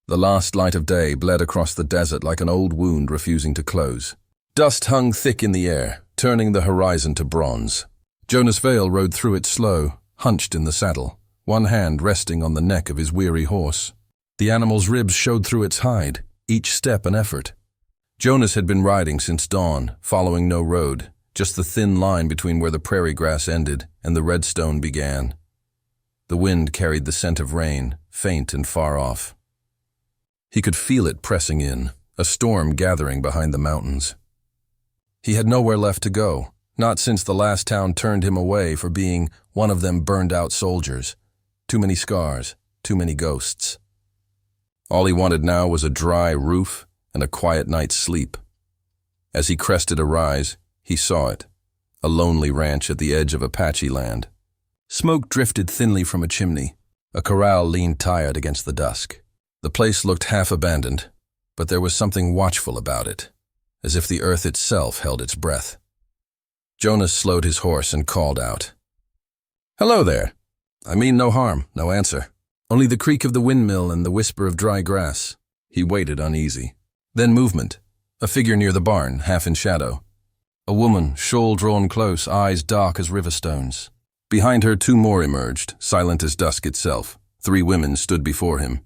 The last light of day bled across the desert like an old wound refusing to close. Dust hung thick in the air, turning the horizon to bronze. Jonas Vale rode through it slow, hunched in the saddle, one hand resting on the neck of his weary horse. The animal's ribs showed through its hide, each step an effort. Jonas had been riding since dawn, following no road, just the thin line between where the prairie grass ended and the redstone began. The wind carried the scent of rain, faint and far off. He could feel it pressing in, a storm gathering behind the mountains. He had nowhere left to go, not since the last town turned him away for being one of them burned-out soldiers. Too many scars, too many ghosts. All he wanted now was a dry roof and a quiet night's sleep. As he crested a rise, he saw it, a lonely ranch at the edge of Apache land. Smoke drifted thinly from a chimney. A corral leaned tired against the dusk. The place looked half-abandoned, but there was something watchful about it, as if the earth itself held its breath. Jonas slowed his horse and called out. "Hello there. I mean no harm, no answer. Only the creak of the windmill and the whisper of dry grass." He waited uneasy. Then movement. A figure near the barn, half in shadow. A woman, shawl drawn close, eyes dark as river stones. Behind her, two more emerged, silent as dusk itself. 3 women stood before him.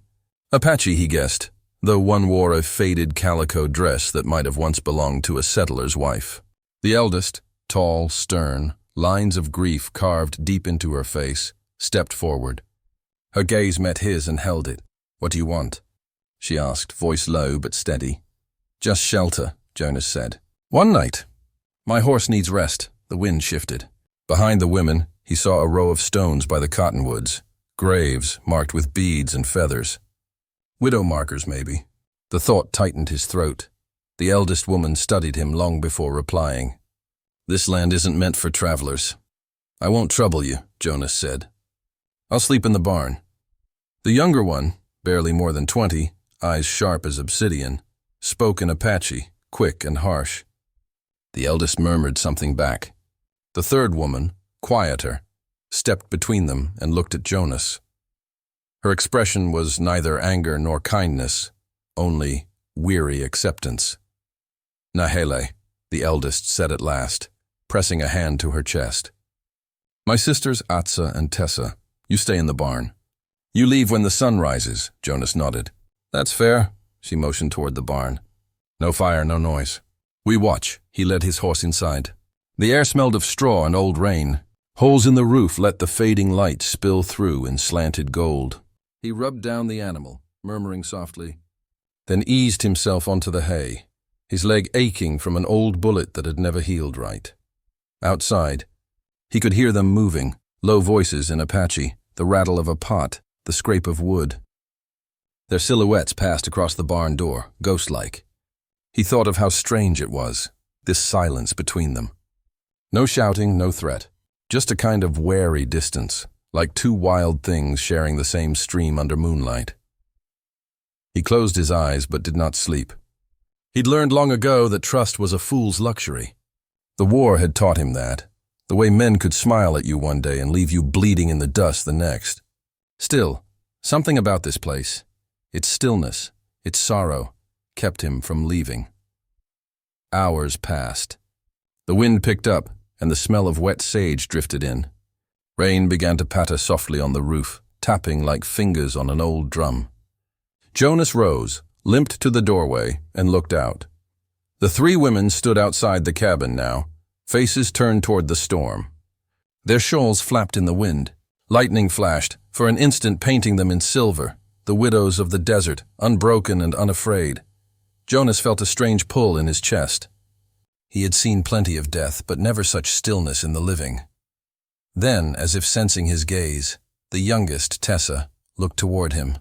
Apache, he guessed, though one wore a faded calico dress that might have once belonged to a settler's wife. The eldest, tall, stern, lines of grief carved deep into her face, stepped forward. Her gaze met his and held it. "What do you want?" she asked, voice low but steady. "Just shelter," Jonas said. "One night. My horse needs rest." The wind shifted. Behind the women, he saw a row of stones by the cottonwoods, graves marked with beads and feathers. Widow markers, maybe. The thought tightened his throat. The eldest woman studied him long before replying. "This land isn't meant for travelers." "I won't trouble you," Jonas said. "I'll sleep in the barn." The younger one, barely more than 20, eyes sharp as obsidian, spoke in Apache, quick and harsh. The eldest murmured something back. The third woman, quieter, stepped between them and looked at Jonas. Her expression was neither anger nor kindness, only weary acceptance. "Nahele," the eldest said at last, pressing a hand to her chest. "My sisters Atsa and Tessa. You stay in the barn. You leave when the sun rises," Jonas nodded. "That's fair," she motioned toward the barn. "No fire, no noise. We watch." He led his horse inside. The air smelled of straw and old rain. Holes in the roof let the fading light spill through in slanted gold. He rubbed down the animal, murmuring softly, then eased himself onto the hay, his leg aching from an old bullet that had never healed right. Outside, he could hear them moving, low voices in Apache, the rattle of a pot, the scrape of wood. Their silhouettes passed across the barn door, ghost-like. He thought of how strange it was, this silence between them. No shouting, no threat, just a kind of wary distance, like 2 wild things sharing the same stream under moonlight. He closed his eyes but did not sleep. He'd learned long ago that trust was a fool's luxury. The war had taught him that, the way men could smile at you one day and leave you bleeding in the dust the next. Still, something about this place, its stillness, its sorrow, kept him from leaving. Hours passed. The wind picked up, and the smell of wet sage drifted in. Rain began to patter softly on the roof, tapping like fingers on an old drum. Jonas rose, limped to the doorway, and looked out. The 3 women stood outside the cabin now, faces turned toward the storm. Their shawls flapped in the wind. Lightning flashed, for an instant painting them in silver, the widows of the desert, unbroken and unafraid. Jonas felt a strange pull in his chest. He had seen plenty of death, but never such stillness in the living. Then, as if sensing his gaze, the youngest, Tessa, looked toward him.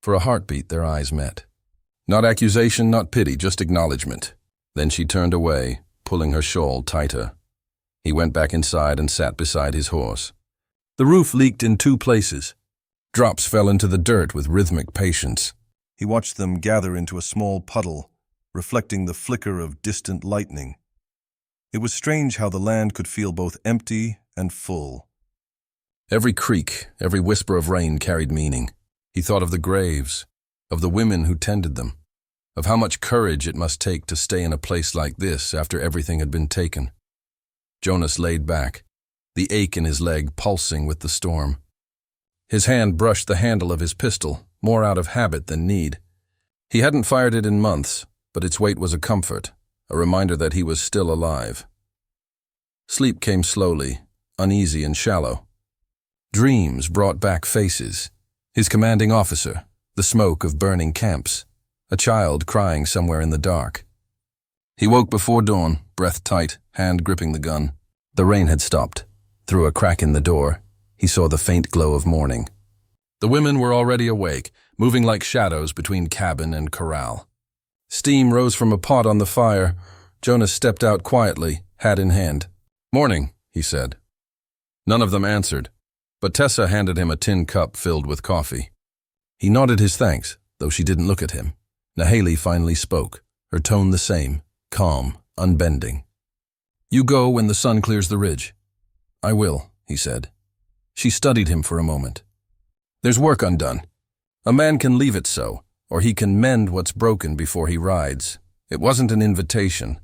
For a heartbeat, their eyes met. Not accusation, not pity, just acknowledgement. Then she turned away, pulling her shawl tighter. He went back inside and sat beside his horse. The roof leaked in 2 places. Drops fell into the dirt with rhythmic patience. He watched them gather into a small puddle, reflecting the flicker of distant lightning. It was strange how the land could feel both empty and full. Every creak, every whisper of rain carried meaning. He thought of the graves, of the women who tended them, of how much courage it must take to stay in a place like this after everything had been taken. Jonas laid back, the ache in his leg pulsing with the storm. His hand brushed the handle of his pistol, more out of habit than need. He hadn't fired it in months, but its weight was a comfort, a reminder that he was still alive. Sleep came slowly, uneasy and shallow. Dreams brought back faces, his commanding officer, the smoke of burning camps, a child crying somewhere in the dark. He woke before dawn, breath tight, hand gripping the gun. The rain had stopped. Through a crack in the door, he saw the faint glow of morning. The women were already awake, moving like shadows between cabin and corral. Steam rose from a pot on the fire. Jonas stepped out quietly, hat in hand. "Morning," he said. None of them answered, but Tessa handed him a tin cup filled with coffee. He nodded his thanks, though she didn't look at him. Nahele finally spoke, her tone the same, calm, unbending. "You go when the sun clears the ridge." "I will," he said. She studied him for a moment. "There's work undone. A man can leave it so, or he can mend what's broken before he rides. It wasn't an invitation.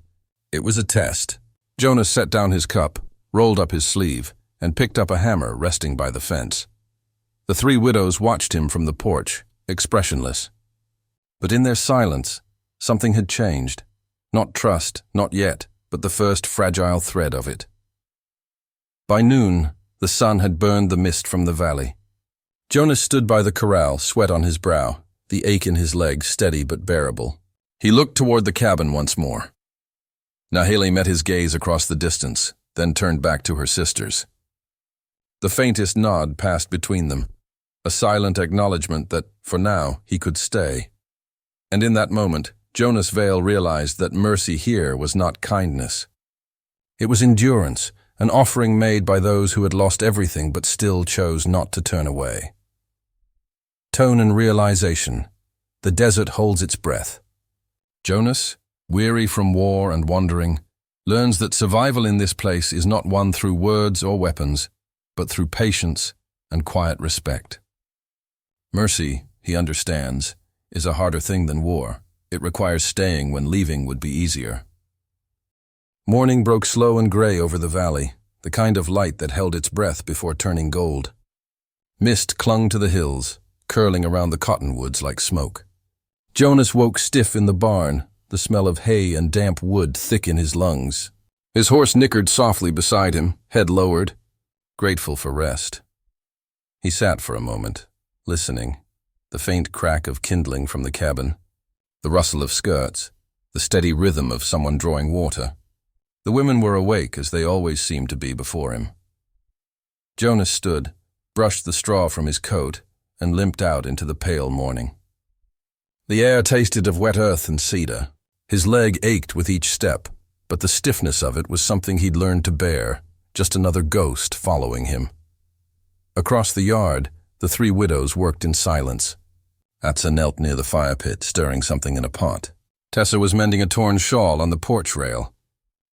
It was a test." Jonas set down his cup, rolled up his sleeve, and picked up a hammer resting by the fence. The three widows watched him from the porch, expressionless. But in their silence, something had changed. Not trust, not yet, but the first fragile thread of it. By noon, the sun had burned the mist from the valley. Jonas stood by the corral, sweat on his brow, the ache in his leg steady but bearable. He looked toward the cabin once more. Nahele met his gaze across the distance, then turned back to her sisters. The faintest nod passed between them, a silent acknowledgement that, for now, he could stay. And in that moment, Jonas Vale realized that mercy here was not kindness. It was endurance, an offering made by those who had lost everything but still chose not to turn away. Tone and realization. The desert holds its breath. Jonas, weary from war and wandering, learns that survival in this place is not won through words or weapons, but through patience and quiet respect. Mercy, he understands, is a harder thing than war. It requires staying when leaving would be easier. Morning broke slow and gray over the valley, the kind of light that held its breath before turning gold. Mist clung to the hills, curling around the cottonwoods like smoke. Jonas woke stiff in the barn, the smell of hay and damp wood thick in his lungs. His horse nickered softly beside him, head lowered, grateful for rest. He sat for a moment, listening, the faint crack of kindling from the cabin, the rustle of skirts, the steady rhythm of someone drawing water. The women were awake as they always seemed to be before him. Jonas stood, brushed the straw from his coat, and limped out into the pale morning. The air tasted of wet earth and cedar. His leg ached with each step, but the stiffness of it was something he'd learned to bear, just another ghost following him. Across the yard, the three widows worked in silence. Atsa knelt near the fire pit, stirring something in a pot. Tessa was mending a torn shawl on the porch rail.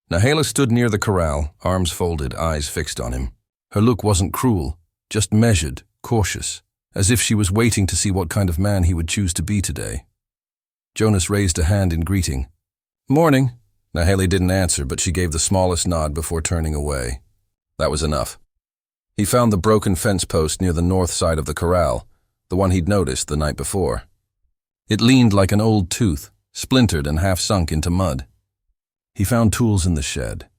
Nahele stood near the corral, arms folded, eyes fixed on him. Her look wasn't cruel, just measured, cautious, as if she was waiting to see what kind of man he would choose to be today. Jonas raised a hand in greeting. "Morning." Nahele didn't answer, but she gave the smallest nod before turning away. That was enough. He found the broken fence post near the north side of the corral, the one he'd noticed the night before. It leaned like an old tooth, splintered and half sunk into mud. He found tools in the shed,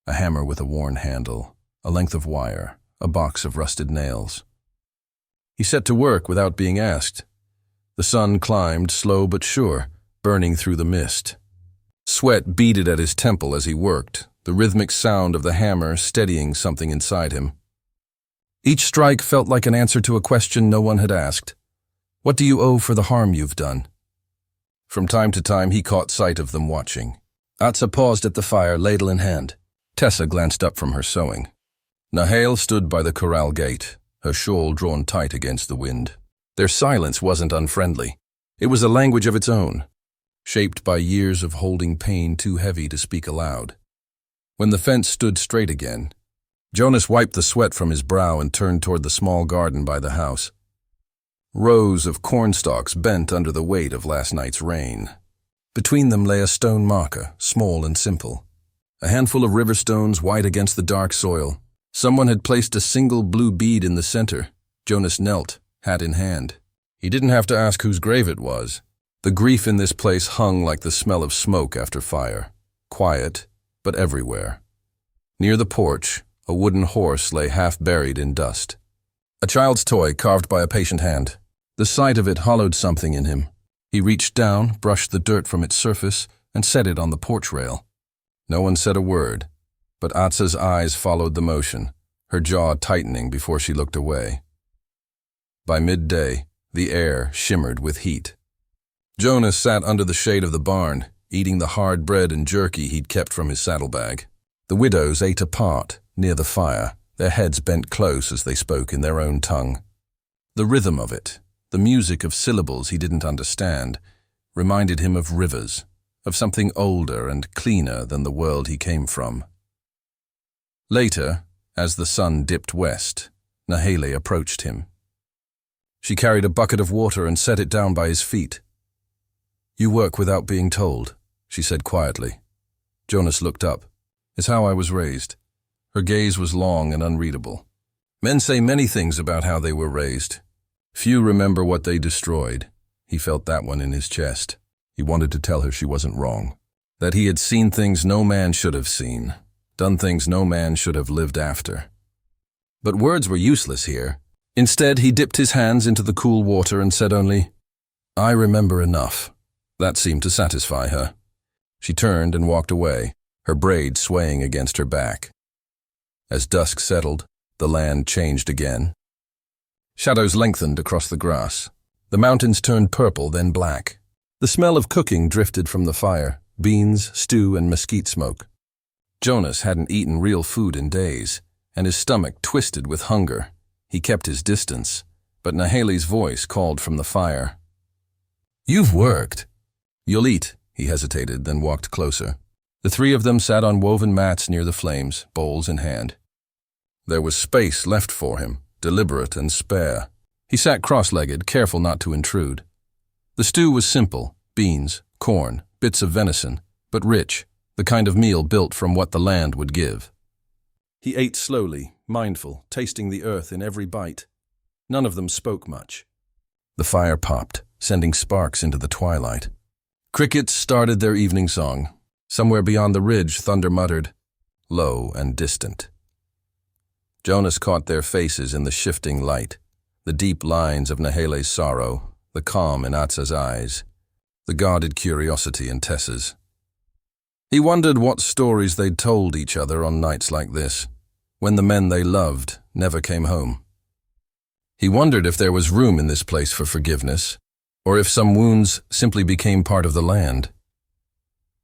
a hammer with a worn handle, a length of wire, a box of rusted nails. He set to work without being asked. The sun climbed, slow but sure, burning through the mist. Sweat beaded at his temple as he worked, the rhythmic sound of the hammer steadying something inside him. Each strike felt like an answer to a question no one had asked. What do you owe for the harm you've done? From time to time he caught sight of them watching. Atsa paused at the fire, ladle in hand. Tessa glanced up from her sewing. Nahele stood by the corral gate, her shawl drawn tight against the wind. Their silence wasn't unfriendly. It was a language of its own, shaped by years of holding pain too heavy to speak aloud. When the fence stood straight again, Jonas wiped the sweat from his brow and turned toward the small garden by the house. rows of cornstalks bent under the weight of last night's rain. Between them lay a stone marker, small and simple. A handful of river stones white against the dark soil. Someone had placed a single blue bead in the center. Jonas knelt, hat in hand. He didn't have to ask whose grave it was. The grief in this place hung like the smell of smoke after fire. Quiet, but everywhere. Near the porch, a wooden horse lay half buried in dust. A child's toy carved by a patient hand. The sight of it hollowed something in him. He reached down, brushed the dirt from its surface, and set it on the porch rail. No one said a word, but Atsa's eyes followed the motion, her jaw tightening before she looked away. By midday, the air shimmered with heat. Jonas sat under the shade of the barn, eating the hard bread and jerky he'd kept from his saddlebag. The widows ate apart, near the fire, their heads bent close as they spoke in their own tongue. The rhythm of it, the music of syllables he didn't understand, reminded him of rivers, of something older and cleaner than the world he came from. Later, as the sun dipped west, Nahele approached him. She carried a bucket of water and set it down by his feet. "You work without being told," she said quietly. Jonas looked up. "It's how I was raised." Her gaze was long and unreadable. Men say many things about how they were raised. Few remember what they destroyed. He felt that one in his chest. He wanted to tell her she wasn't wrong. That he had seen things no man should have seen, done things no man should have lived after. But words were useless here. Instead, he dipped his hands into the cool water and said only, "I remember enough." That seemed to satisfy her. She turned and walked away, her braid swaying against her back. As dusk settled, the land changed again. Shadows lengthened across the grass. The mountains turned purple, then black. The smell of cooking drifted from the fire, beans, stew, and mesquite smoke. Jonas hadn't eaten real food in days, and his stomach twisted with hunger. He kept his distance, but Nahele's voice called from the fire. "You've worked." "You'll eat," he hesitated, then walked closer. The three of them sat on woven mats near the flames, bowls in hand. There was space left for him, deliberate and spare. He sat cross-legged, careful not to intrude. The stew was simple, beans, corn, bits of venison, but rich, the kind of meal built from what the land would give. He ate slowly, mindful, tasting the earth in every bite. None of them spoke much. The fire popped, sending sparks into the twilight. Crickets started their evening song. Somewhere beyond the ridge, thunder muttered, low and distant. Jonas caught their faces in the shifting light, the deep lines of Nahele's sorrow, the calm in Atsa's eyes, the guarded curiosity in Tessa's. He wondered what stories they'd told each other on nights like this, when the men they loved never came home. He wondered if there was room in this place for forgiveness, or if some wounds simply became part of the land.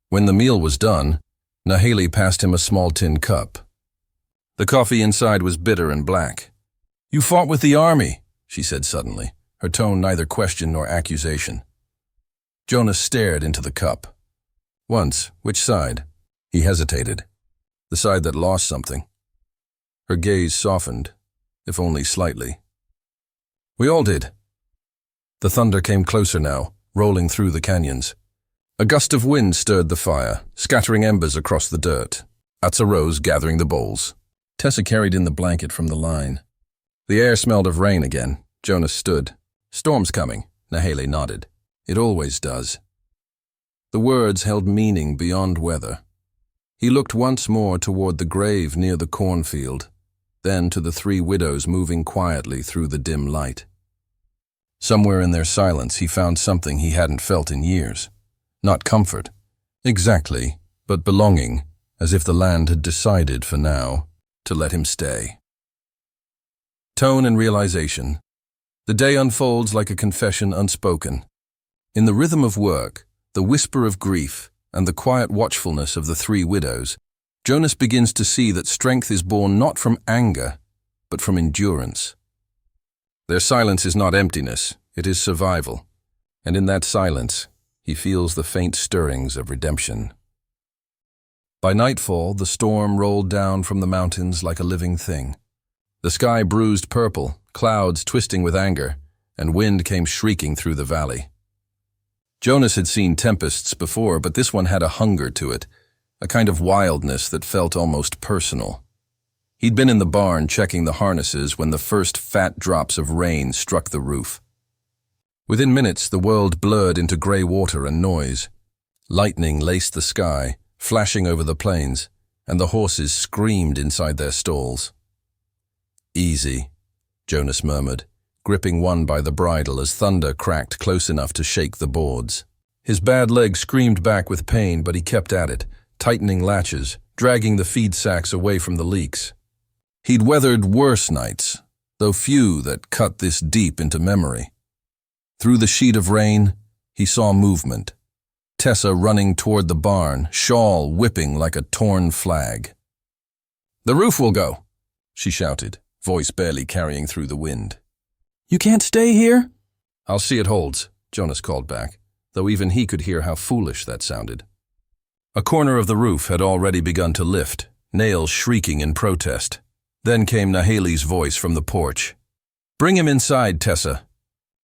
When the meal was done, Nahele passed him a small tin cup. The coffee inside was bitter and black. "You fought with the army," she said suddenly, her tone neither question nor accusation. Jonas stared into the cup. "Once, which side?" He hesitated. "The side that lost something." Her gaze softened, if only slightly. "We all did." The thunder came closer now, rolling through the canyons. A gust of wind stirred the fire, scattering embers across the dirt. Atsa rose, gathering the bowls. Tessa carried in the blanket from the line. The air smelled of rain again. Jonas stood. "Storm's coming," Nahele nodded. "It always does." The words held meaning beyond weather. He looked once more toward the grave near the cornfield, then to the three widows moving quietly through the dim light. Somewhere in their silence he found something he hadn't felt in years. Not comfort, exactly, but belonging, as if the land had decided for now to let him stay. Tone and realization. The day unfolds like a confession unspoken. In the rhythm of work, the whisper of grief, and the quiet watchfulness of the three widows, Jonas begins to see that strength is born not from anger, but from endurance. Their silence is not emptiness, it is survival, and in that silence, he feels the faint stirrings of redemption. By nightfall, the storm rolled down from the mountains like a living thing. The sky bruised purple, clouds twisting with anger, and wind came shrieking through the valley. Jonas had seen tempests before, but this one had a hunger to it, a kind of wildness that felt almost personal. He'd been in the barn checking the harnesses when the first fat drops of rain struck the roof. Within minutes, the world blurred into grey water and noise. Lightning laced the sky, flashing over the plains, and the horses screamed inside their stalls. "Easy," Jonas murmured, gripping one by the bridle as thunder cracked close enough to shake the boards. His bad leg screamed back with pain, but he kept at it, tightening latches, dragging the feed sacks away from the leaks. He'd weathered worse nights, though few that cut this deep into memory. Through the sheet of rain, he saw movement. Tessa running toward the barn, shawl whipping like a torn flag. "The roof will go," she shouted, voice barely carrying through the wind. "You can't stay here?" "I'll see it holds," Jonas called back, though even he could hear how foolish that sounded. A corner of the roof had already begun to lift, nails shrieking in protest. Then came Nahele's voice from the porch. "Bring him inside, Tessa."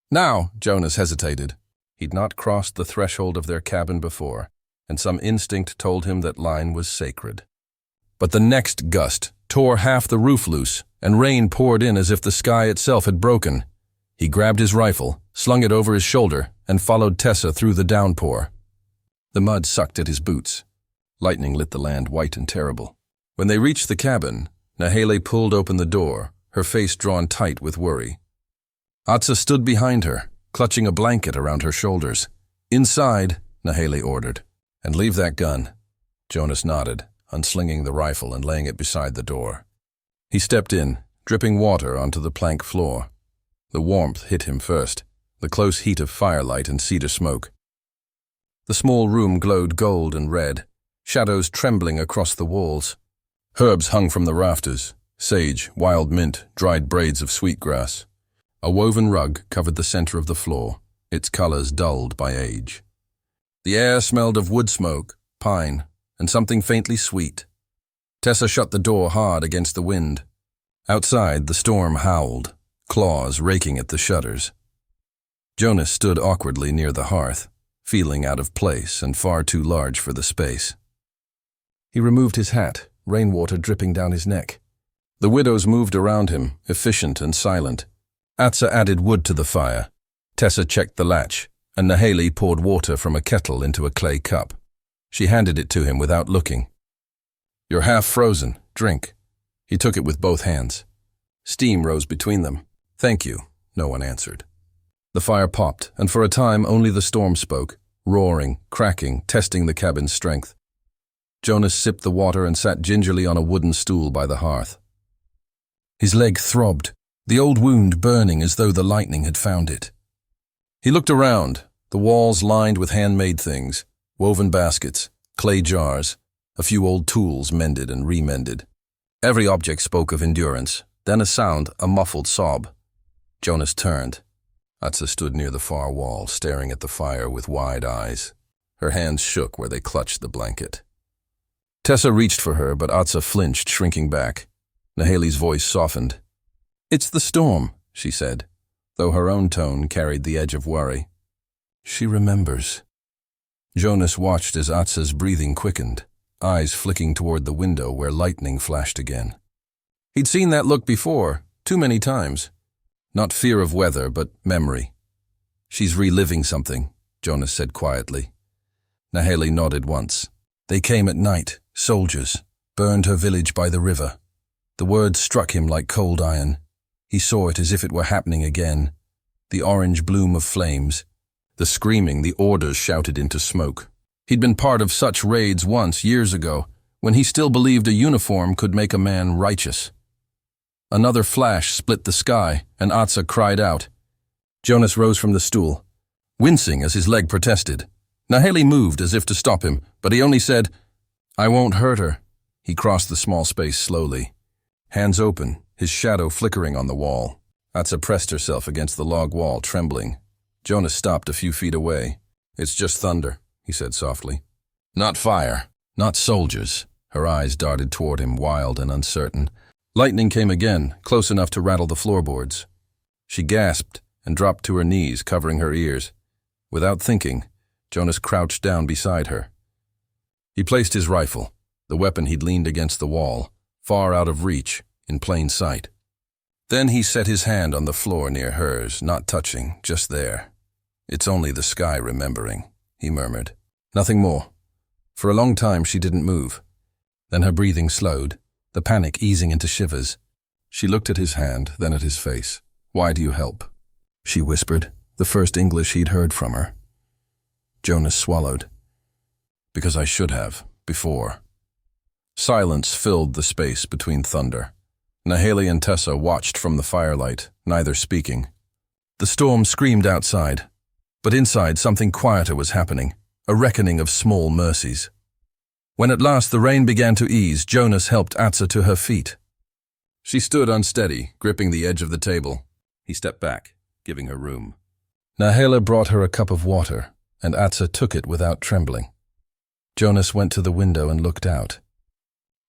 "Now," Jonas hesitated. He'd not crossed the threshold of their cabin before, and some instinct told him that line was sacred. But the next gust tore half the roof loose, and rain poured in as if the sky itself had broken. He grabbed his rifle, slung it over his shoulder, and followed Tessa through the downpour. The mud sucked at his boots. Lightning lit the land white and terrible. When they reached the cabin, Nahele pulled open the door, her face drawn tight with worry. Atsa stood behind her, clutching a blanket around her shoulders. "Inside," Nahele ordered. "And leave that gun." Jonas nodded, unslinging the rifle and laying it beside the door. He stepped in, dripping water onto the plank floor. The warmth hit him first, the close heat of firelight and cedar smoke. The small room glowed gold and red, shadows trembling across the walls. Herbs hung from the rafters, sage, wild mint, dried braids of sweetgrass. A woven rug covered the center of the floor, its colors dulled by age. The air smelled of wood smoke, pine, and something faintly sweet. Tessa shut the door hard against the wind. Outside, the storm howled, claws raking at the shutters. Jonas stood awkwardly near the hearth, feeling out of place and far too large for the space. He removed his hat, rainwater dripping down his neck. The widows moved around him, efficient and silent. Atsa added wood to the fire. Tessa checked the latch, and Nahele poured water from a kettle into a clay cup. She handed it to him without looking. "You're half frozen. Drink." He took it with both hands. Steam rose between them. "Thank you," no one answered. The fire popped, and for a time only the storm spoke, roaring, cracking, testing the cabin's strength. Jonas sipped the water and sat gingerly on a wooden stool by the hearth. His leg throbbed, the old wound burning as though the lightning had found it. He looked around, the walls lined with handmade things, woven baskets, clay jars, a few old tools mended and remended. Every object spoke of endurance, then a sound, a muffled sob. Jonas turned. Atsa stood near the far wall, staring at the fire with wide eyes. Her hands shook where they clutched the blanket. Tessa reached for her, but Atsa flinched, shrinking back. Nahele's voice softened. "It's the storm," she said, though her own tone carried the edge of worry. "She remembers." Jonas watched as Atsa's breathing quickened, eyes flicking toward the window where lightning flashed again. He'd seen that look before, too many times. Not fear of weather, but memory. "She's reliving something," Jonas said quietly. Nahele nodded once. "They came at night, soldiers, burned her village by the river." The words struck him like cold iron. He saw it as if it were happening again. The orange bloom of flames, the screaming, the orders shouted into smoke. He'd been part of such raids once, years ago, when he still believed a uniform could make a man righteous. Another flash split the sky, and Atsa cried out. Jonas rose from the stool, wincing as his leg protested. Nahele moved as if to stop him, but he only said, "I won't hurt her." He crossed the small space slowly. Hands open, his shadow flickering on the wall. Atsa pressed herself against the log wall, trembling. Jonas stopped a few feet away. "It's just thunder," he said softly. "Not fire, not soldiers." Her eyes darted toward him, wild and uncertain. Lightning came again, close enough to rattle the floorboards. She gasped, and dropped to her knees, covering her ears. Without thinking, Jonas crouched down beside her. He placed his rifle, the weapon he'd leaned against the wall, far out of reach, in plain sight. Then he set his hand on the floor near hers, not touching, just there. "It's only the sky remembering," he murmured. Nothing more. For a long time she didn't move. Then her breathing slowed, the panic easing into shivers. She looked at his hand, then at his face. "Why do you help?" she whispered, the first English he'd heard from her. Jonas swallowed. "Because I should have, before." Silence filled the space between thunder. Nahele and Tessa watched from the firelight, neither speaking. The storm screamed outside, but inside something quieter was happening, a reckoning of small mercies. When at last the rain began to ease, Jonas helped Atsa to her feet. She stood unsteady, gripping the edge of the table. He stepped back, giving her room. Nahele brought her a cup of water, and Atsa took it without trembling. Jonas went to the window and looked out.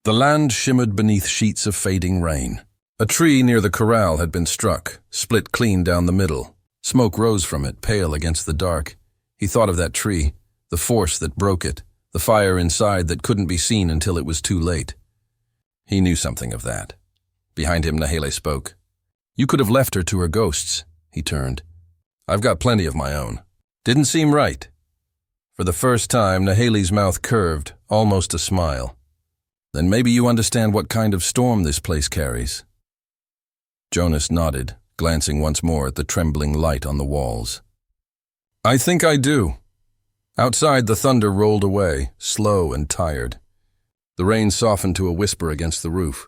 The land shimmered beneath sheets of fading rain. A tree near the corral had been struck, split clean down the middle. Smoke rose from it, pale against the dark. He thought of that tree, the force that broke it, the fire inside that couldn't be seen until it was too late. He knew something of that. Behind him, Nahele spoke. "You could have left her to her ghosts," he turned. "I've got plenty of my own." Didn't seem right. For the first time, Nahele's mouth curved, almost a smile. "Then maybe you understand what kind of storm this place carries." Jonas nodded, glancing once more at the trembling light on the walls. "I think I do." Outside, the thunder rolled away, slow and tired. The rain softened to a whisper against the roof.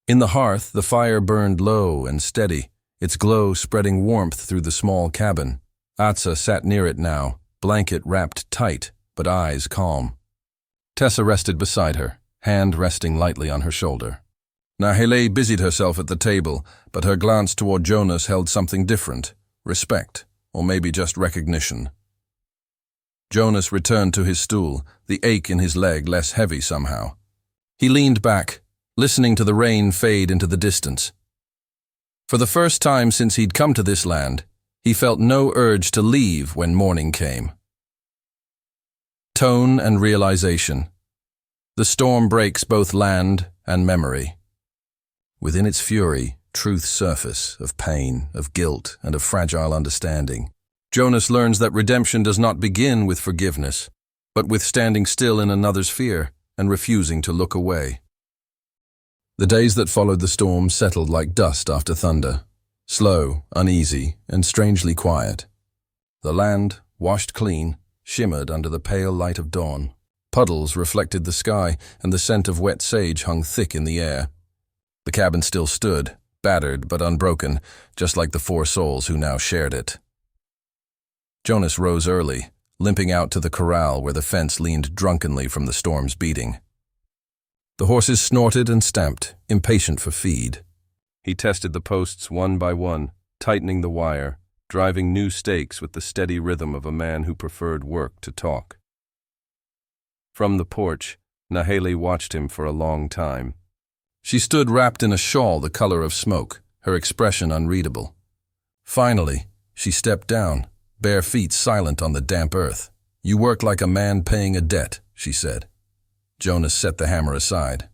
In the hearth, the fire burned low and steady, its glow spreading warmth through the small cabin. Atsa sat near it now, blanket wrapped tight, but eyes calm. Tessa rested beside her, hand resting lightly on her shoulder. Nahele busied herself at the table, but her glance toward Jonas held something different, respect, or maybe just recognition. Jonas returned to his stool, the ache in his leg less heavy somehow. He leaned back, listening to the rain fade into the distance. For the first time since he'd come to this land, he felt no urge to leave when morning came. Tone and realization. The storm breaks both land and memory. Within its fury, truth's surface, of pain, of guilt, and of fragile understanding. Jonas learns that redemption does not begin with forgiveness, but with standing still in another's fear and refusing to look away. The days that followed the storm settled like dust after thunder, slow, uneasy, and strangely quiet. The land, washed clean, shimmered under the pale light of dawn. Puddles reflected the sky, and the scent of wet sage hung thick in the air. The cabin still stood, battered but unbroken, just like the four souls who now shared it. Jonas rose early, limping out to the corral where the fence leaned drunkenly from the storm's beating. The horses snorted and stamped, impatient for feed. He tested the posts one by one, tightening the wire, driving new stakes with the steady rhythm of a man who preferred work to talk. From the porch, Nahele watched him for a long time. She stood wrapped in a shawl the color of smoke, her expression unreadable. Finally, she stepped down, bare feet silent on the damp earth. "You work like a man paying a debt," she said. Jonas set the hammer aside.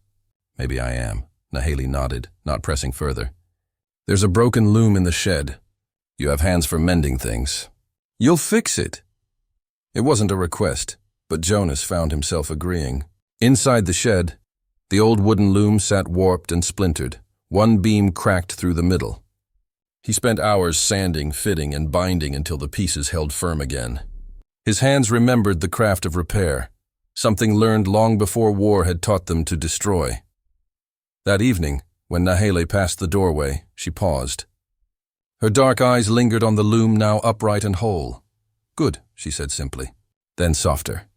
"Maybe I am," Nahele nodded, not pressing further. "There's a broken loom in the shed. You have hands for mending things. You'll fix it." It wasn't a request, but Jonas found himself agreeing. Inside the shed, the old wooden loom sat warped and splintered, one beam cracked through the middle. He spent hours sanding, fitting, and binding until the pieces held firm again. His hands remembered the craft of repair, something learned long before war had taught them to destroy. That evening, when Nahele passed the doorway, she paused. Her dark eyes lingered on the loom now upright and whole. "Good," she said simply. Then softer.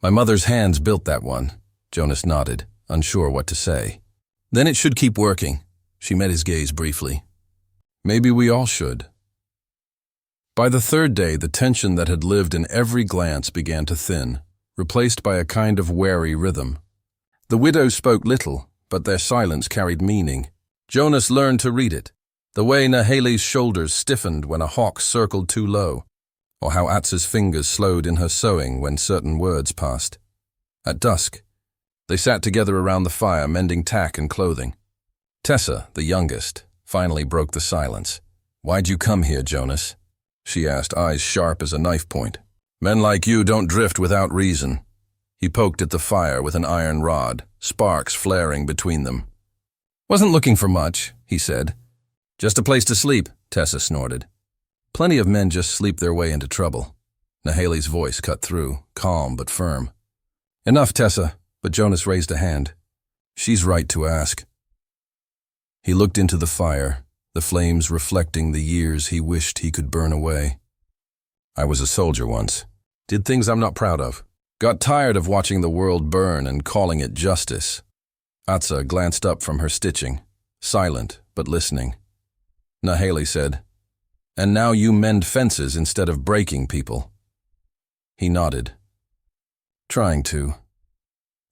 "My mother's hands built that one." Jonas nodded, unsure what to say. "Then it should keep working." She met his gaze briefly. "Maybe we all should." By the third day, the tension that had lived in every glance began to thin, replaced by a kind of wary rhythm. The widows spoke little, but their silence carried meaning. Jonas learned to read it. The way Nahele's shoulders stiffened when a hawk circled too low, or how Atsa's fingers slowed in her sewing when certain words passed. At dusk, they sat together around the fire, mending tack and clothing. Tessa, the youngest, finally broke the silence. "Why'd you come here, Jonas?" she asked, eyes sharp as a knife point. "Men like you don't drift without reason." He poked at the fire with an iron rod, sparks flaring between them. "Wasn't looking for much," he said. "Just a place to sleep," Tessa snorted. "Plenty of men just sleep their way into trouble." Nahele's voice cut through, calm but firm. "Enough, Tessa," but Jonas raised a hand. "She's right to ask." He looked into the fire, the flames reflecting the years he wished he could burn away. "I was a soldier once. Did things I'm not proud of. Got tired of watching the world burn and calling it justice." Atsa glanced up from her stitching, silent but listening. Nahele said, "And now you mend fences instead of breaking people." He nodded. "Trying to."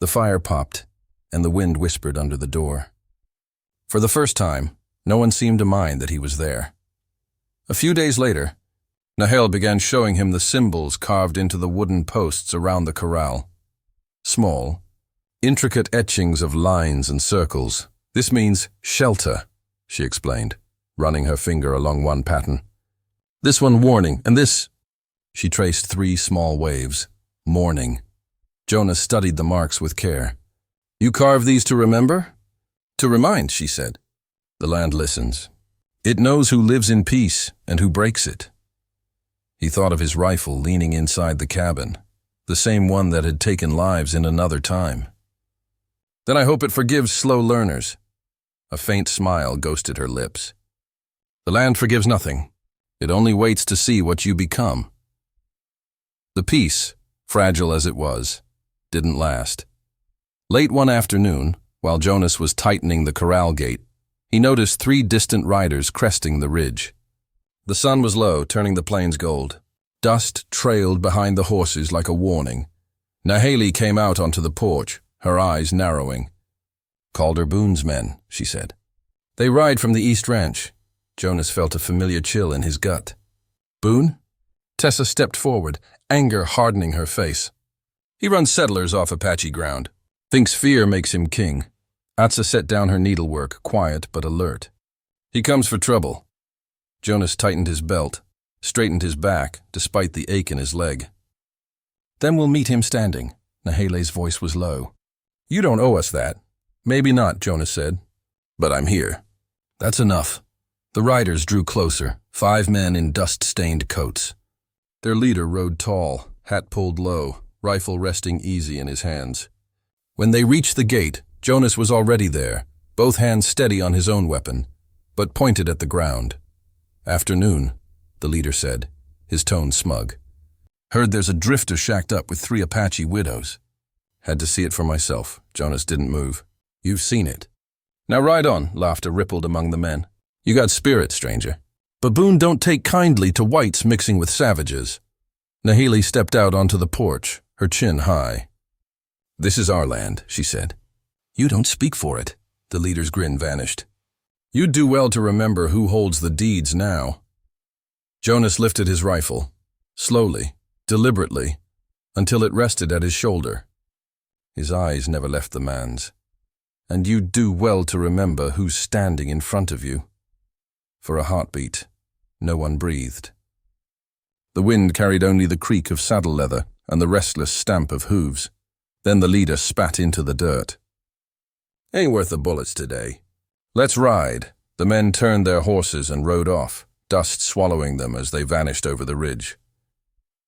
The fire popped, and the wind whispered under the door. For the first time, no one seemed to mind that he was there. A few days later, Nahele began showing him the symbols carved into the wooden posts around the corral. Small, intricate etchings of lines and circles. "This means shelter," she explained, running her finger along one pattern. "This one warning, and this—" She traced 3 small waves. Mourning. Jonas studied the marks with care. "You carve these to remember?" "To remind," she said. "The land listens. It knows who lives in peace and who breaks it." He thought of his rifle leaning inside the cabin, the same one that had taken lives in another time. "Then I hope it forgives slow learners." A faint smile ghosted her lips. "The land forgives nothing. It only waits to see what you become." The peace, fragile as it was, didn't last. Late one afternoon, while Jonas was tightening the corral gate, he noticed 3 distant riders cresting the ridge. The sun was low, turning the plains gold. Dust trailed behind the horses like a warning. Nahele came out onto the porch, her eyes narrowing. "Calder Boone's men," she said. "They ride from the East Ranch." Jonas felt a familiar chill in his gut. "Boone?" Tessa stepped forward, anger hardening her face. "He runs settlers off Apache ground. Thinks fear makes him king." Atsa set down her needlework, quiet but alert. "He comes for trouble." Jonas tightened his belt, straightened his back, despite the ache in his leg. "Then we'll meet him standing." Nahele's voice was low. "You don't owe us that." "Maybe not," Jonas said. "But I'm here." "That's enough." The riders drew closer, 5 men in dust-stained coats. Their leader rode tall, hat pulled low, rifle resting easy in his hands. When they reached the gate, Jonas was already there, both hands steady on his own weapon, but pointed at the ground. "Afternoon," the leader said, his tone smug. "Heard there's a drifter shacked up with 3 Apache widows." "Had to see it for myself." Jonas didn't move. "You've seen it." "Now ride on," laughter rippled among the men. "You got spirit, stranger." "But Boone don't take kindly to whites mixing with savages." Nahele stepped out onto the porch, her chin high. "This is our land," she said. "You don't speak for it." The leader's grin vanished. "You'd do well to remember who holds the deeds now." Jonas lifted his rifle, slowly, deliberately, until it rested at his shoulder. His eyes never left the man's. "And you'd do well to remember who's standing in front of you." For a heartbeat, no one breathed. The wind carried only the creak of saddle leather and the restless stamp of hooves. Then the leader spat into the dirt. "Ain't worth the bullets today. Let's ride." The men turned their horses and rode off, dust swallowing them as they vanished over the ridge.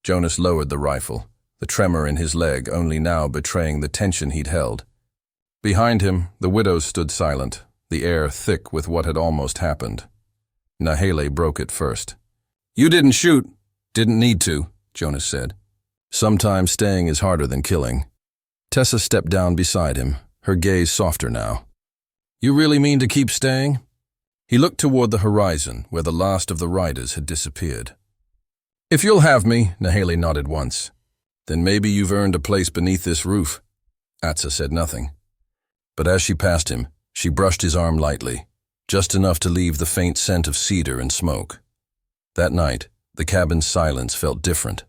Jonas lowered the rifle, the tremor in his leg only now betraying the tension he'd held. Behind him, the widows stood silent, the air thick with what had almost happened. Nahele broke it first. "You didn't shoot." "Didn't need to," Jonas said. "Sometimes staying is harder than killing." Tessa stepped down beside him, her gaze softer now. "You really mean to keep staying?" He looked toward the horizon, where the last of the riders had disappeared. "If you'll have me," Nahele nodded once. "Then maybe you've earned a place beneath this roof." Atsa said nothing. But as she passed him, she brushed his arm lightly. just enough to leave the faint scent of cedar and smoke. That night, the cabin's silence felt different.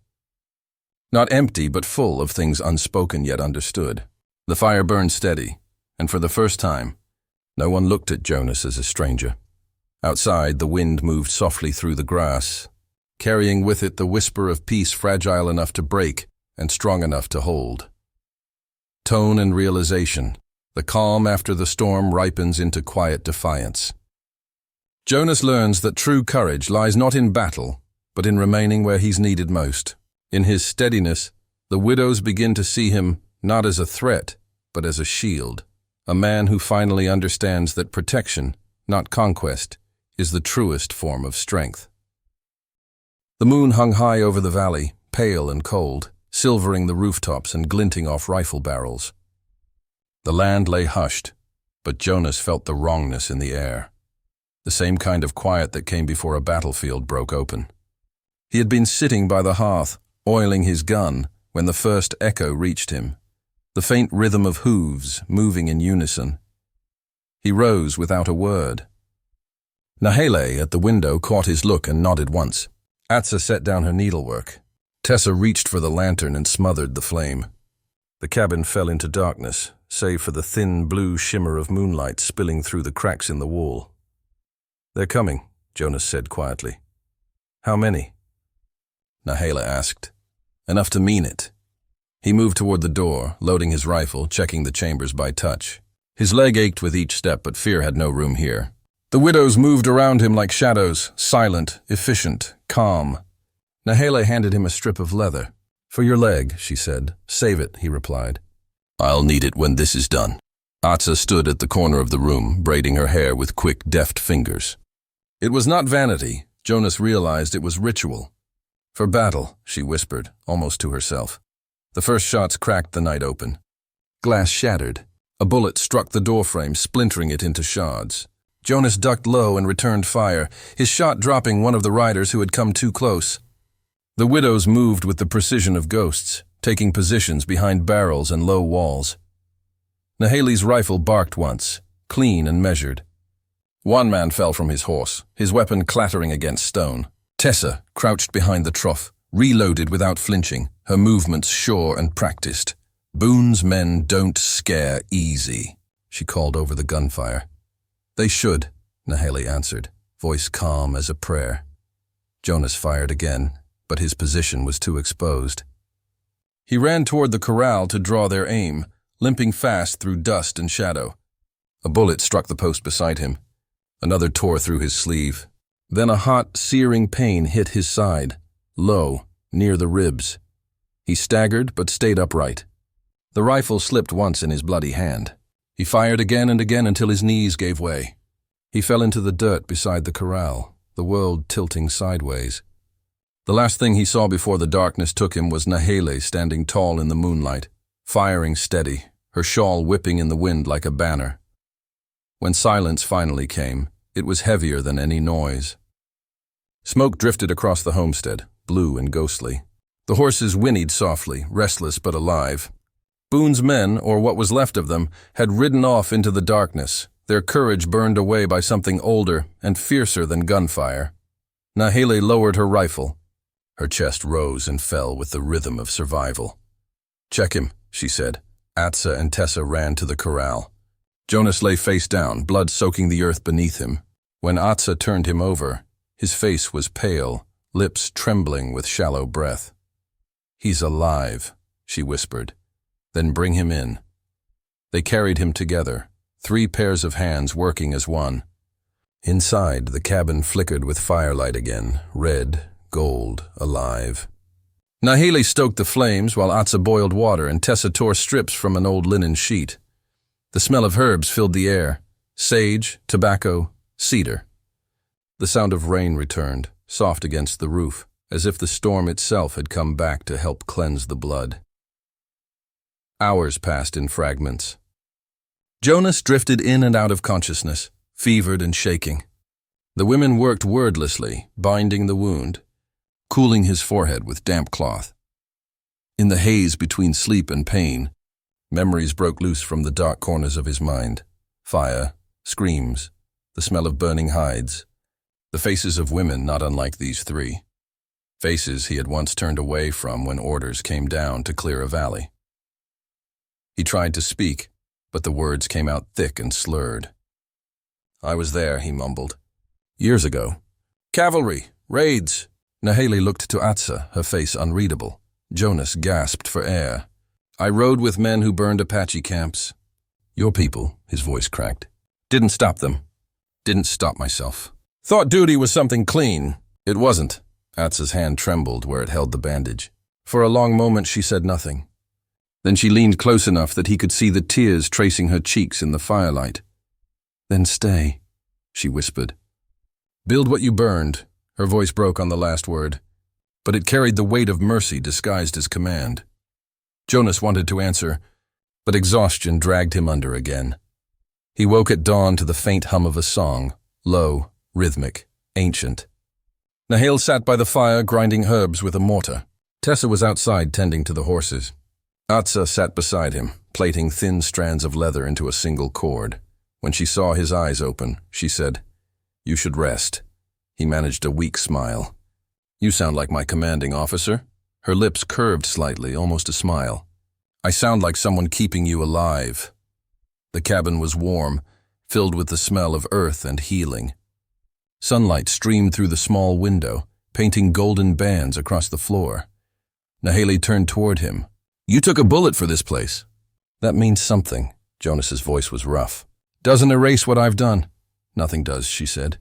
Not empty, but full of things unspoken yet understood. The fire burned steady, and for the first time, no one looked at Jonas as a stranger. Outside, the wind moved softly through the grass, carrying with it the whisper of peace fragile enough to break and strong enough to hold. Tone and realization, the calm after the storm ripens into quiet defiance. Jonas learns that true courage lies not in battle, but in remaining where he's needed most. In his steadiness, the widows begin to see him not as a threat, but as a shield, a man who finally understands that protection, not conquest, is the truest form of strength. The moon hung high over the valley, pale and cold, silvering the rooftops and glinting off rifle barrels. The land lay hushed, but Jonas felt the wrongness in the air. The same kind of quiet that came before a battlefield broke open. He had been sitting by the hearth, oiling his gun, when the first echo reached him, the faint rhythm of hooves moving in unison. He rose without a word. Nahele at the window caught his look and nodded once. Atsa set down her needlework. Tessa reached for the lantern and smothered the flame. The cabin fell into darkness, save for the thin blue shimmer of moonlight spilling through the cracks in the wall. "They're coming," Jonas said quietly. "How many?" Nahele asked. "Enough to mean it." He moved toward the door, loading his rifle, checking the chambers by touch. His leg ached with each step, but fear had no room here. The widows moved around him like shadows, silent, efficient, calm. Nahele handed him a strip of leather. "For your leg," she said. "Save it," he replied. "I'll need it when this is done." Atsa stood at the corner of the room, braiding her hair with quick, deft fingers. It was not vanity. Jonas realized it was ritual. "For battle," she whispered, almost to herself. The first shots cracked the night open. Glass shattered. A bullet struck the doorframe, splintering it into shards. Jonas ducked low and returned fire, his shot dropping one of the riders who had come too close. The widows moved with the precision of ghosts, taking positions behind barrels and low walls. Nahele's rifle barked once, clean and measured. One man fell from his horse, his weapon clattering against stone. Tessa crouched behind the trough, reloaded without flinching, her movements sure and practiced. "Boone's men don't scare easy," she called over the gunfire. "They should," Nahele answered, voice calm as a prayer. Jonas fired again, but his position was too exposed. He ran toward the corral to draw their aim, limping fast through dust and shadow. A bullet struck the post beside him. Another tore through his sleeve. Then a hot, searing pain hit his side, low, near the ribs. He staggered but stayed upright. The rifle slipped once in his bloody hand. He fired again and again until his knees gave way. He fell into the dirt beside the corral, the world tilting sideways. The last thing he saw before the darkness took him was Nahele standing tall in the moonlight, firing steady, her shawl whipping in the wind like a banner. When silence finally came, it was heavier than any noise. Smoke drifted across the homestead, blue and ghostly. The horses whinnied softly, restless but alive. Boone's men, or what was left of them, had ridden off into the darkness, their courage burned away by something older and fiercer than gunfire. Nahele lowered her rifle. Her chest rose and fell with the rhythm of survival. "Check him," she said. Atsa and Tessa ran to the corral. Jonas lay face down, blood soaking the earth beneath him. When Atsa turned him over, his face was pale, lips trembling with shallow breath. "He's alive," she whispered. "Then bring him in." They carried him together, 3 pairs of hands working as one. Inside, the cabin flickered with firelight again, red, gold, alive. Nahele stoked the flames while Atsa boiled water and Tessa tore strips from an old linen sheet. The smell of herbs filled the air, sage, tobacco, cedar. The sound of rain returned, soft against the roof, as if the storm itself had come back to help cleanse the blood. Hours passed in fragments. Jonas drifted in and out of consciousness, fevered and shaking. The women worked wordlessly, binding the wound, cooling his forehead with damp cloth. In the haze between sleep and pain, memories broke loose from the dark corners of his mind. Fire, screams, the smell of burning hides, the faces of women not unlike these three. Faces he had once turned away from when orders came down to clear a valley. He tried to speak, but the words came out thick and slurred. "I was there," he mumbled. "Years ago. Cavalry, raids." Nahele looked to Atsa, her face unreadable. Jonas gasped for air. "I rode with men who burned Apache camps." "Your people," his voice cracked. "Didn't stop them. Didn't stop myself. Thought duty was something clean. It wasn't." Atsa's hand trembled where it held the bandage. For a long moment she said nothing. Then she leaned close enough that he could see the tears tracing her cheeks in the firelight. "Then stay," she whispered. "Build what you burned." Her voice broke on the last word, but it carried the weight of mercy disguised as command. Jonas wanted to answer, but exhaustion dragged him under again. He woke at dawn to the faint hum of a song, low, rhythmic, ancient. Nahele sat by the fire grinding herbs with a mortar. Tessa was outside tending to the horses. Atsa sat beside him, plaiting thin strands of leather into a single cord. When she saw his eyes open, she said, "You should rest." He managed a weak smile. "You sound like my commanding officer." Her lips curved slightly, almost a smile. "I sound like someone keeping you alive." The cabin was warm, filled with the smell of earth and healing. Sunlight streamed through the small window, painting golden bands across the floor. Nahele turned toward him. "You took a bullet for this place." "That means something." Jonas's voice was rough. "Doesn't erase what I've done." "Nothing does," she said.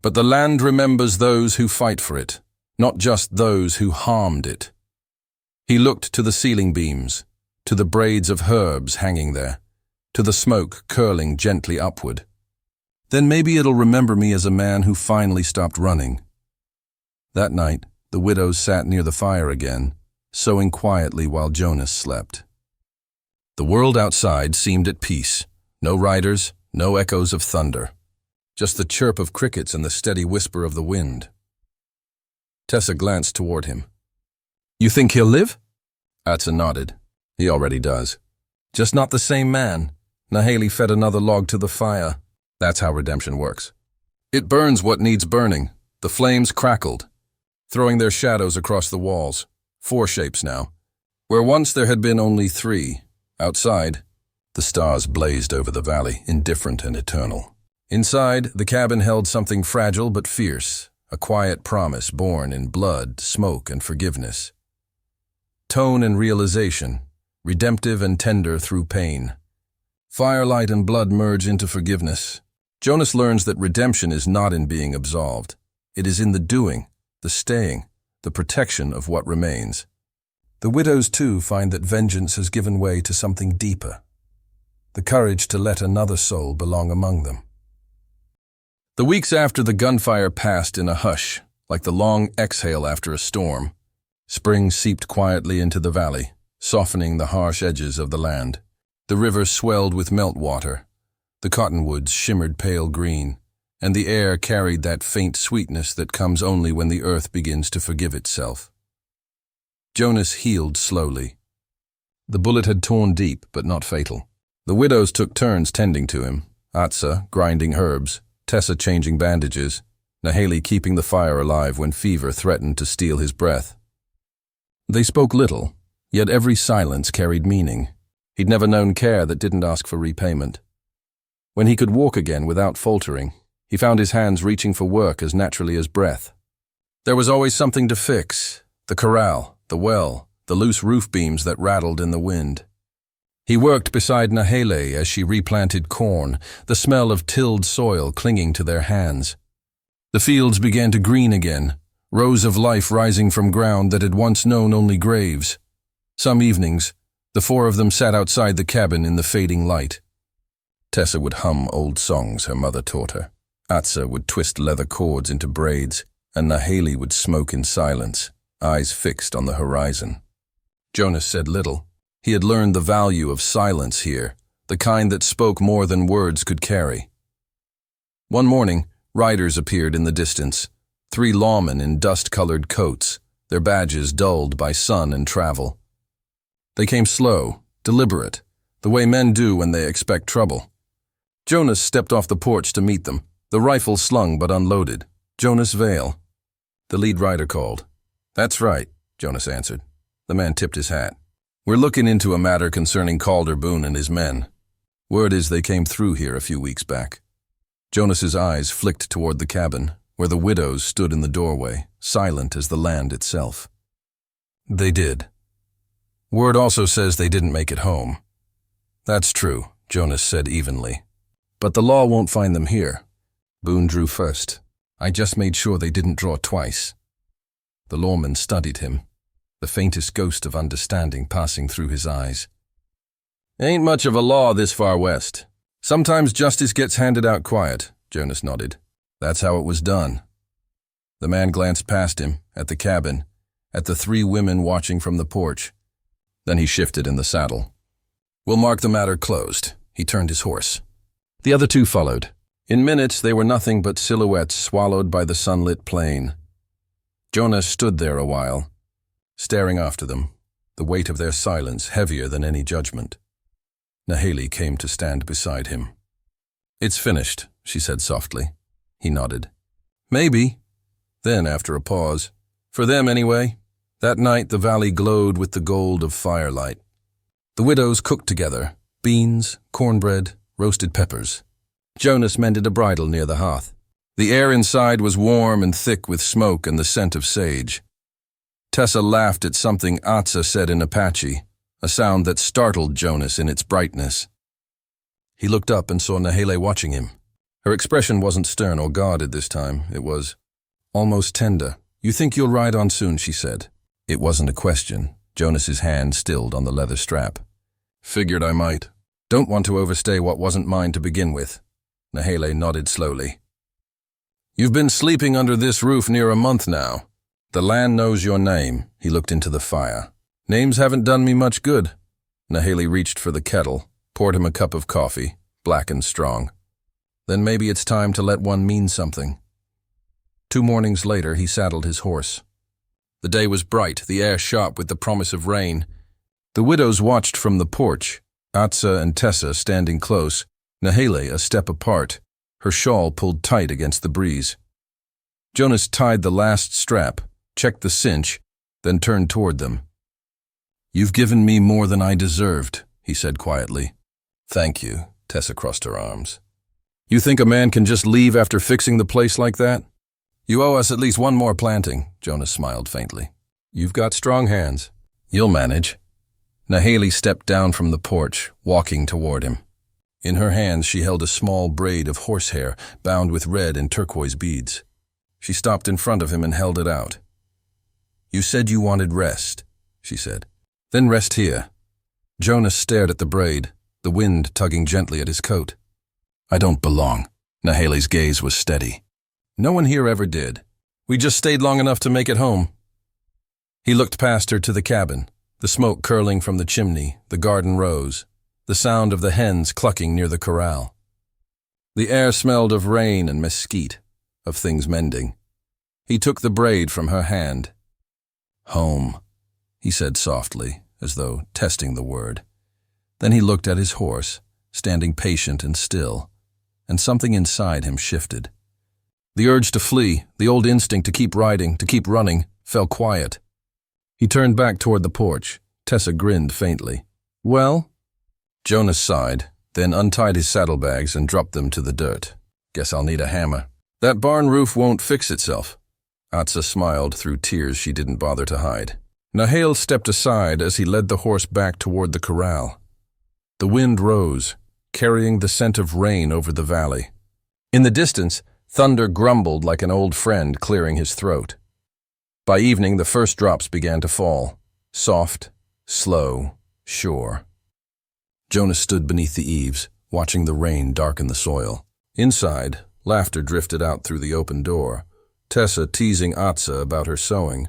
"But the land remembers those who fight for it, not just those who harmed it." He looked to the ceiling beams, to the braids of herbs hanging there, to the smoke curling gently upward. "Then maybe it'll remember me as a man who finally stopped running." That night, the widows sat near the fire again, sewing quietly while Jonas slept. The world outside seemed at peace. No riders, no echoes of thunder. Just the chirp of crickets and the steady whisper of the wind. Tessa glanced toward him. "You think he'll live?" Atsa nodded. "He already does. Just not the same man." Nahele fed another log to the fire. "That's how redemption works. It burns what needs burning." The flames crackled, throwing their shadows across the walls. 4 shapes now, where once there had been only 3. Outside, the stars blazed over the valley, indifferent and eternal. Inside, the cabin held something fragile but fierce, a quiet promise born in blood, smoke, and forgiveness. Tone and realization, redemptive and tender through pain. Firelight and blood merge into forgiveness. Jonas learns that redemption is not in being absolved. It is in the doing, the staying, the protection of what remains. The widows, too, find that vengeance has given way to something deeper, the courage to let another soul belong among them. The weeks after the gunfire passed in a hush, like the long exhale after a storm. Spring seeped quietly into the valley, softening the harsh edges of the land. The river swelled with meltwater. The cottonwoods shimmered pale green, and the air carried that faint sweetness that comes only when the earth begins to forgive itself. Jonas healed slowly. The bullet had torn deep, but not fatal. The widows took turns tending to him, Atsa grinding herbs, Tessa changing bandages, Nahele keeping the fire alive when fever threatened to steal his breath. They spoke little, yet every silence carried meaning. He'd never known care that didn't ask for repayment. When he could walk again without faltering, he found his hands reaching for work as naturally as breath. There was always something to fix: the corral, the well, the loose roof beams that rattled in the wind. He worked beside Nahele as she replanted corn, the smell of tilled soil clinging to their hands. The fields began to green again, rows of life rising from ground that had once known only graves. Some evenings, the 4 of them sat outside the cabin in the fading light. Tessa would hum old songs her mother taught her. Atsa would twist leather cords into braids, and Nahele would smoke in silence, eyes fixed on the horizon. Jonas said little. He had learned the value of silence here, the kind that spoke more than words could carry. One morning, riders appeared in the distance, 3 lawmen in dust-colored coats, their badges dulled by sun and travel. They came slow, deliberate, the way men do when they expect trouble. Jonas stepped off the porch to meet them, The rifle slung but unloaded. Jonas Vale. The lead rider called. "That's right," Jonas answered. The man tipped his hat. "We're looking into a matter concerning Calder Boone and his men. Word is they came through here a few weeks back." Jonas's eyes flicked toward the cabin, where the widows stood in the doorway, silent as the land itself. "They did. Word also says they didn't make it home." "That's true," Jonas said evenly. "But the law won't find them here." Boone drew first. "I just made sure they didn't draw twice." The lawman studied him, the faintest ghost of understanding passing through his eyes. "Ain't much of a law this far west. Sometimes justice gets handed out quiet," Jonas nodded. "That's how it was done." The man glanced past him, at the cabin, at the 3 women watching from the porch. Then he shifted in the saddle. "We'll mark the matter closed." He turned his horse. The other 2 followed. In minutes they were nothing but silhouettes swallowed by the sunlit plain. Jonas stood there a while, staring after them, the weight of their silence heavier than any judgment. Nahele came to stand beside him. "It's finished," she said softly. He nodded. "Maybe." Then, after a pause, "For them anyway." That night the valley glowed with the gold of firelight. The widows cooked together, beans, cornbread, roasted peppers. Jonas mended a bridle near the hearth. The air inside was warm and thick with smoke and the scent of sage. Tessa laughed at something Atsa said in Apache, a sound that startled Jonas in its brightness. He looked up and saw Nahele watching him. Her expression wasn't stern or guarded this time. It was almost tender. "You think you'll ride on soon," she said. It wasn't a question. Jonas's hand stilled on the leather strap. "Figured I might. Don't want to overstay what wasn't mine to begin with." Nahele nodded slowly. "You've been sleeping under this roof near a month now. The land knows your name." He looked into the fire. "Names haven't done me much good." Nahele reached for the kettle, poured him a cup of coffee, black and strong. "Then maybe it's time to let one mean something." 2 mornings later he saddled his horse. The day was bright, the air sharp with the promise of rain. The widows watched from the porch, Atsa and Tessa standing close, Nahele a step apart, her shawl pulled tight against the breeze. Jonas tied the last strap, checked the cinch, then turned toward them. "You've given me more than I deserved," he said quietly. "Thank you," Tessa crossed her arms. "You think a man can just leave after fixing the place like that?" "You owe us at least one more planting," Jonas smiled faintly. "You've got strong hands. You'll manage." Nahele stepped down from the porch, walking toward him. In her hands she held a small braid of horsehair bound with red and turquoise beads. She stopped in front of him and held it out. "You said you wanted rest," she said. "Then rest here." Jonas stared at the braid, the wind tugging gently at his coat. "I don't belong." Nahele's gaze was steady. "No one here ever did. We just stayed long enough to make it home." He looked past her to the cabin, the smoke curling from the chimney, the garden rose, the sound of the hens clucking near the corral. The air smelled of rain and mesquite, of things mending. He took the braid from her hand. "Home," he said softly, as though testing the word. Then he looked at his horse, standing patient and still, and something inside him shifted. The urge to flee, the old instinct to keep riding, to keep running, fell quiet. He turned back toward the porch. Tessa grinned faintly. "Well?" Jonas sighed, then untied his saddlebags and dropped them to the dirt. "Guess I'll need a hammer." "That barn roof won't fix itself." Atsa smiled through tears she didn't bother to hide. Nahele stepped aside as he led the horse back toward the corral. The wind rose, carrying the scent of rain over the valley. In the distance, thunder grumbled like an old friend clearing his throat. By evening, the first drops began to fall, soft, slow, sure. Jonas stood beneath the eaves, watching the rain darken the soil. Inside, laughter drifted out through the open door, Tessa teasing Atsa about her sewing,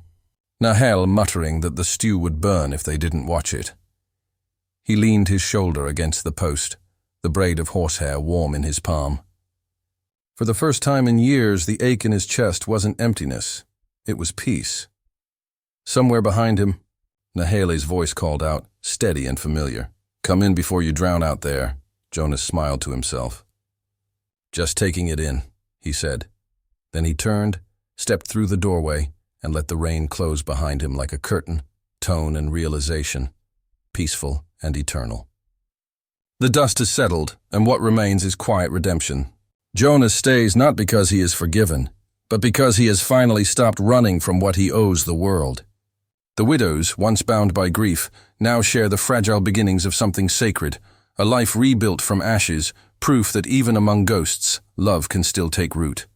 Nahele muttering that the stew would burn if they didn't watch it. He leaned his shoulder against the post, the braid of horsehair warm in his palm. For the first time in years, the ache in his chest wasn't emptiness. It was peace. Somewhere behind him, Nahele's voice called out, steady and familiar. "Come in before you drown out there," Jonas smiled to himself. "Just taking it in." he said. Then he turned, stepped through the doorway, and let the rain close behind him like a curtain, tone and realization, peaceful and eternal. The dust has settled, and what remains is quiet redemption. Jonas stays not because he is forgiven, but because he has finally stopped running from what he owes the world. The widows, once bound by grief, now share the fragile beginnings of something sacred, a life rebuilt from ashes, proof that even among ghosts, love can still take root.